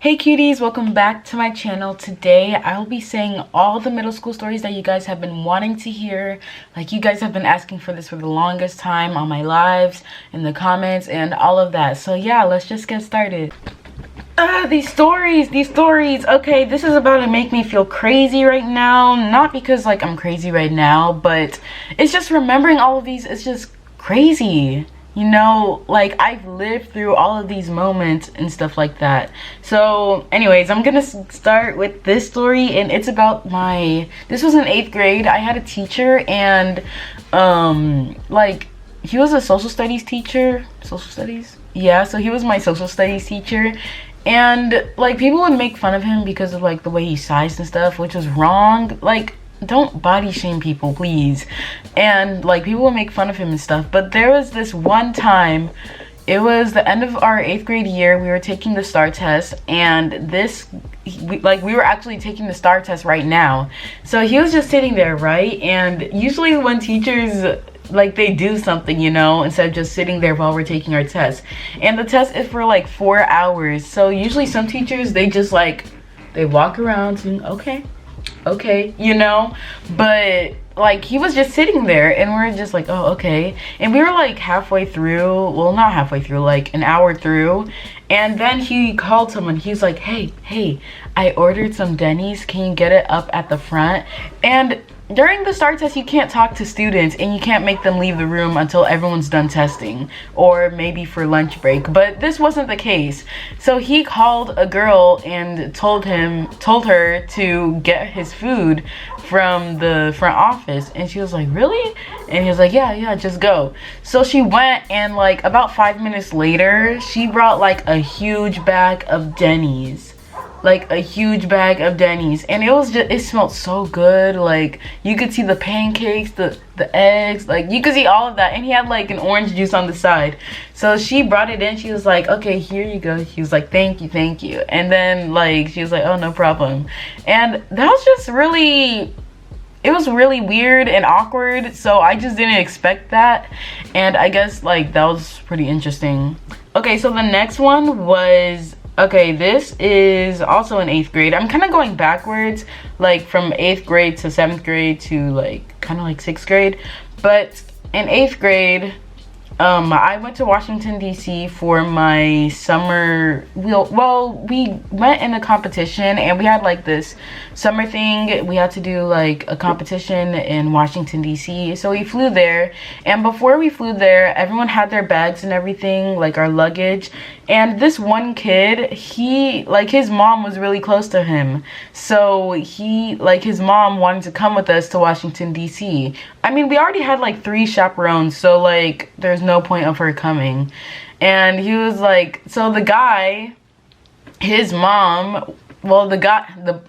Hey cuties, welcome back to my channel. Today I'll be saying all the middle school stories that you guys have been wanting to hear. Like, you guys have been asking for this for the longest time on my lives, in the comments, and all of that. So yeah, let's just get started. These stories. Okay, this is about to make me feel crazy right now. Not because like I'm crazy right now, but it's just remembering all of these. It's just crazy. You know, like, I've lived through all of these moments and stuff like that. So anyways, I'm gonna start with this story, and it's about this was in 8th grade. I had a teacher, and like, he was a social studies teacher. Yeah, so he was my social studies teacher, and like, people would make fun of him because of like the way he sized and stuff, which was wrong. Like, don't body shame people, please. And like, people would make fun of him and stuff, but there was this one time, it was the end of our 8th grade year. We were taking the STAR test, and we were actually taking the STAR test right now. So he was just sitting there, right? And usually when teachers, like, they do something, you know, instead of just sitting there while we're taking our test. And the test is for like 4 hours. So usually some teachers, they just like, they walk around and okay, you know, but like, he was just sitting there, and we're just like, oh, okay. And we were like halfway through, well, not halfway through, like an hour through, and then he called someone. He's like, hey, I ordered some Denny's, can you get it up at the front? And during the STAR test, you can't talk to students, and you can't make them leave the room until everyone's done testing, or maybe for lunch break. But this wasn't the case. So he called a girl and told her to get his food from the front office. And she was like, really? And he was like, yeah, just go. So she went, and like about 5 minutes later, she brought like a huge bag of Denny's. And it was just, it smelled so good. Like, you could see the pancakes, the eggs, like you could see all of that. And he had like an orange juice on the side. So she brought it in. She was like, okay, here you go. He was like, thank you. And then like, she was like, oh, no problem. And that was just really, it was really weird and awkward. So I just didn't expect that. And I guess like, that was pretty interesting. Okay, so the next one was, okay, this is also in 8th grade. I'm kind of going backwards, like from 8th grade to 7th grade to like kind of like 6th grade. But in 8th grade, I went to Washington, D.C. for my summer. Well, we went in a competition, and we had like this summer thing. We had to do like a competition in Washington, D.C. So we flew there, and before we flew there, everyone had their bags and everything, like our luggage. And this one kid, he, like, his mom was really close to him. So he, like, his mom wanted to come with us to Washington, D.C. I mean, we already had like 3 chaperones, so like, there's no point of her coming. And he was like, so the guy, his mom, well, the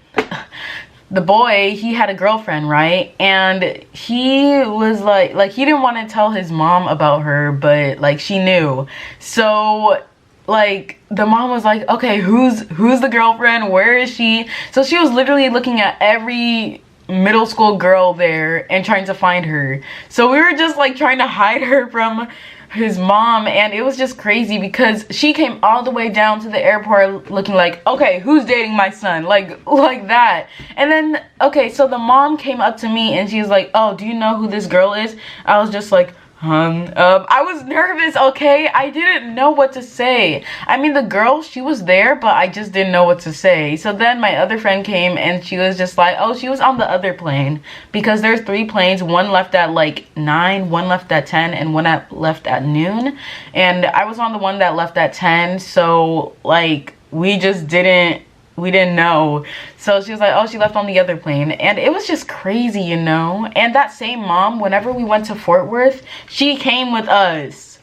boy, he had a girlfriend, right? And he was like he didn't want to tell his mom about her, but like, she knew. So like, the mom was like, okay, who's the girlfriend? Where is she? So she was literally looking at every middle school girl there and trying to find her. So we were just like trying to hide her from his mom, and it was just crazy because she came all the way down to the airport looking like, okay, who's dating my son? Like that. And then, okay, so the mom came up to me, and she was like, oh, do you know who this girl is? I was just like, I was nervous, okay? I didn't know what to say. I mean, the girl, she was there, but I just didn't know what to say. So then my other friend came, and she was just like, oh, she was on the other plane, because there's 3 planes. One left at like 9, one left at 10, and one left at noon. And I was on the one that left at 10, so like, we didn't know. So she was like, oh, she left on the other plane. And it was just crazy, you know. And that same mom, whenever we went to Fort Worth, she came with us.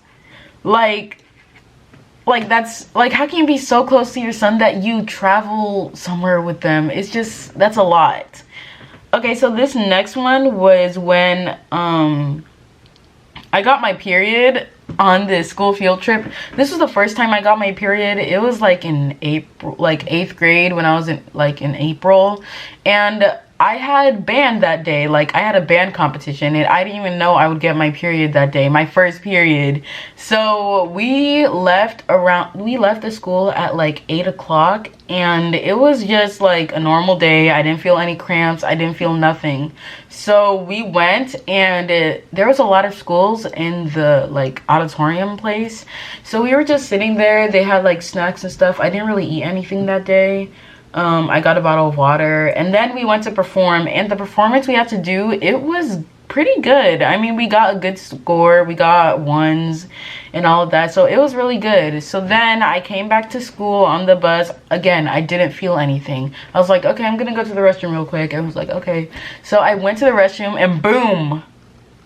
Like that's like, how can you be so close to your son that you travel somewhere with them? It's just, that's a lot. Okay, so this next one was when I got my period on this school field trip. This was the first time I got my period. It was like in April, like 8th grade, when I was in April. And I had band that day. Like, I had a band competition, and I didn't even know I would get my period that day, my first period. So we left the school at like 8 o'clock, and it was just like a normal day. I didn't feel any cramps. I didn't feel nothing. So we went, and there was a lot of schools in the like auditorium place. So we were just sitting there. They had like snacks and stuff. I didn't really eat anything that day. I got a bottle of water, and then we went to perform, and the performance we had to do, it was pretty good. I mean, we got a good score, we got ones and all of that, so it was really good. So then I came back to school on the bus. Again, I didn't feel anything. I was like, okay, I'm gonna go to the restroom real quick. I was like, okay. So I went to the restroom, and boom,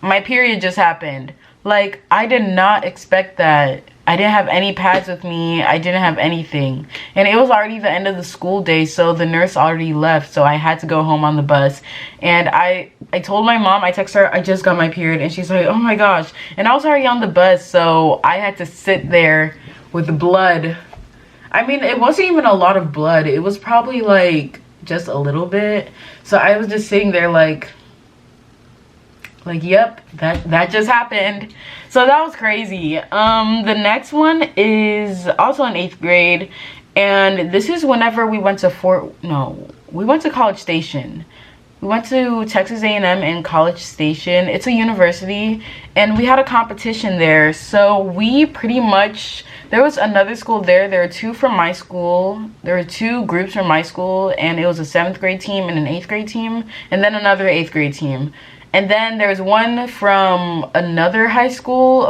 my period just happened. Like, I did not expect that. I didn't have any pads with me. I didn't have anything. And it was already the end of the school day, so the nurse already left, so I had to go home on the bus. And I told my mom, I texted her, I just got my period, and she's like, oh my gosh. And I was already on the bus, so I had to sit there with blood. I mean, it wasn't even a lot of blood. It was probably like just a little bit. So I was just sitting there like yep, that just happened. So that was crazy. The next one is also in 8th grade, and this is whenever we went to College Station. We went to Texas A&M in College Station. It's a university, and we had a competition there. So we pretty much, there was another school there. There were two from my school. There were two groups from my school, and it was a 7th grade team and an 8th grade team, and then another 8th grade team. And then there was one from another high school,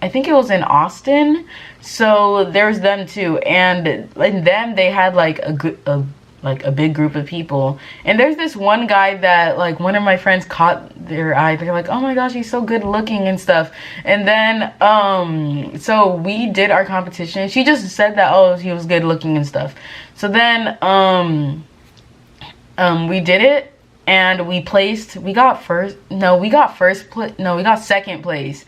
I think it was in Austin. So there was them too, and in them they had like a big group of people. And there's this one guy that like one of my friends caught their eye. They're like, oh my gosh, he's so good looking and stuff. And then so we did our competition. She just said that, oh, he was good looking and stuff. So then we did it. And we got second place.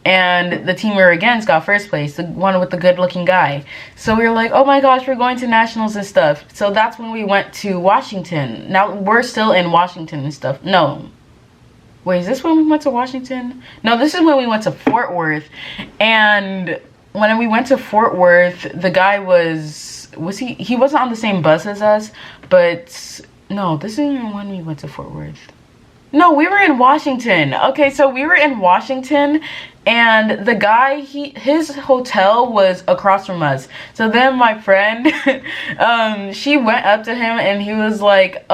And the team we were against got first place, the one with the good looking guy. So we were like, oh my gosh, we're going to nationals and stuff. So that's when we went to Washington. Now we're still in Washington and stuff. No. Wait, is this when we went to Washington? No, this is when we went to Fort Worth. And when we went to Fort Worth, the guy he wasn't on the same bus as us, but no, this isn't when we went to Fort Worth. No, we were in Washington. Okay, so we were in Washington, and the guy, his hotel was across from us. So then my friend, she went up to him, and he was like,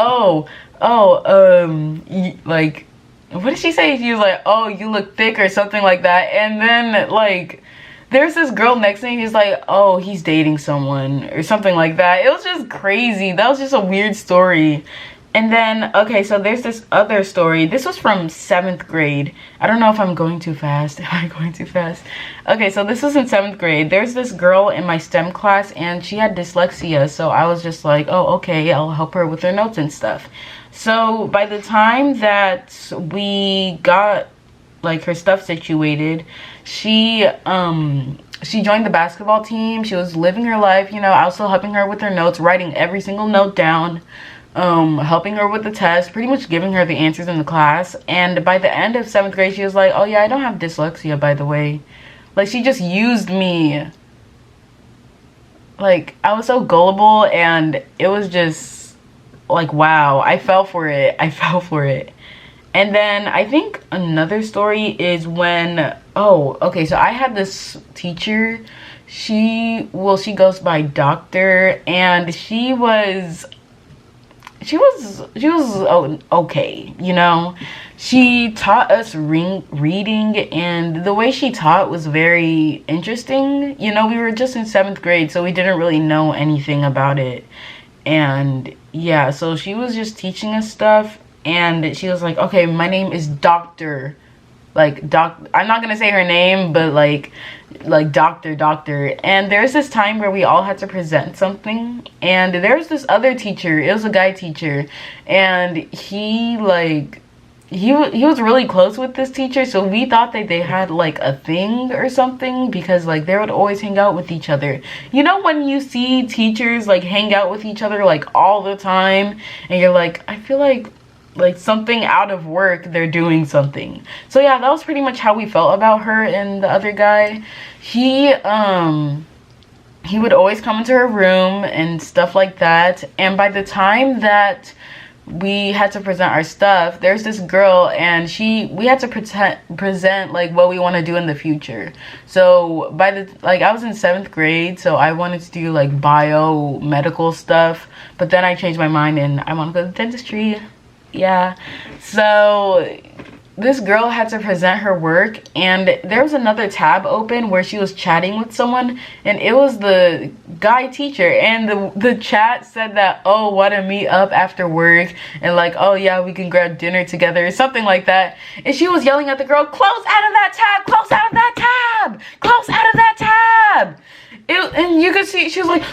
like, what did she say? She was like, oh, you look thick or something like that. And then like, there's this girl next to me. He's like, oh, he's dating someone or something like that. It was just crazy. That was just a weird story. And then, okay, so there's this other story. This was from 7th grade. I don't know if I'm going too fast. Am I going too fast? Okay, so this was in 7th grade. There's this girl in my STEM class, and she had dyslexia. So I was just like, oh, okay, I'll help her with her notes and stuff. So by the time that we got like her stuff situated, she joined the basketball team. She was living her life, you know. I was still helping her with her notes, writing every single note down, helping her with the test, pretty much giving her the answers in the class. And by the end of 7th grade, she was like, oh yeah, I don't have dyslexia, by the way. Like, she just used me. Like, I was so gullible, and it was just like, wow, I fell for it. And then I think another story is when, oh, okay, so I had this teacher. She goes by Doctor, and she was okay, you know. She taught us reading, and the way she taught was very interesting. You know, we were just in 7th grade, so we didn't really know anything about it. And yeah, so she was just teaching us stuff, and she was like, okay, my name is Doctor. Like, I'm not gonna say her name, but like doctor. And there's this time where we all had to present something, and there's this other teacher. It was a guy teacher, and he he was really close with this teacher, so we thought that they had like a thing or something, because like they would always hang out with each other. You know, when you see teachers like hang out with each other like all the time, and you're like, I feel like something out of work, they're doing something. So yeah, that was pretty much how we felt about her and the other guy. He would always come into her room and stuff like that, and by the time that we had to present our stuff, there's this girl, and we had to present like what we want to do in the future. So by the I was in 7th grade, so I wanted to do like biomedical stuff, but then I changed my mind and I want to go to dentistry. Yeah, so this girl had to present her work, and there was another tab open where she was chatting with someone, and it was the guy teacher, and the chat said that, oh, want to meet up after work, and like, oh yeah, we can grab dinner together or something like that. And she was yelling at the girl, close out of that tab, close out of that tab, close out of that tab. And you could see she was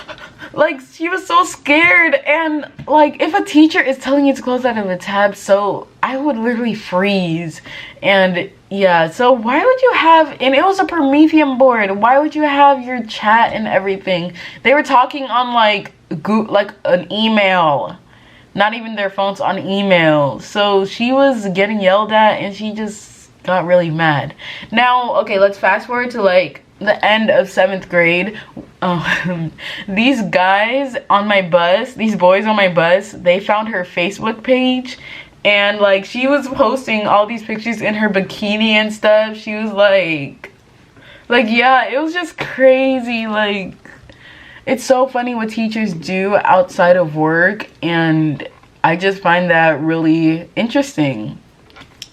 like she was so scared. And like, if a teacher is telling you to close out of a tab, so I would literally freeze. And yeah, so why would you have, and it was a Promethean board, why would you have your chat and everything? They were talking on like an email, not even their phones, on email. So she was getting yelled at, and she just got really mad. Now, okay, let's fast forward to like the end of 7th grade. These guys on my bus, these boys on my bus, they found her Facebook page, and like she was posting all these pictures in her bikini and stuff. She was like yeah, it was just crazy. Like, it's so funny what teachers do outside of work, and I just find that really interesting.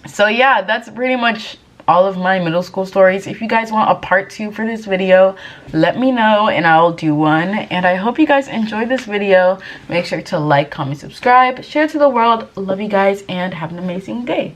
So yeah, that's pretty much all of my middle school stories. If you guys want a part 2 for this video, let me know and I'll do one. And I hope you guys enjoyed this video. Make sure to like, comment, subscribe, share to the world. Love you guys and have an amazing day.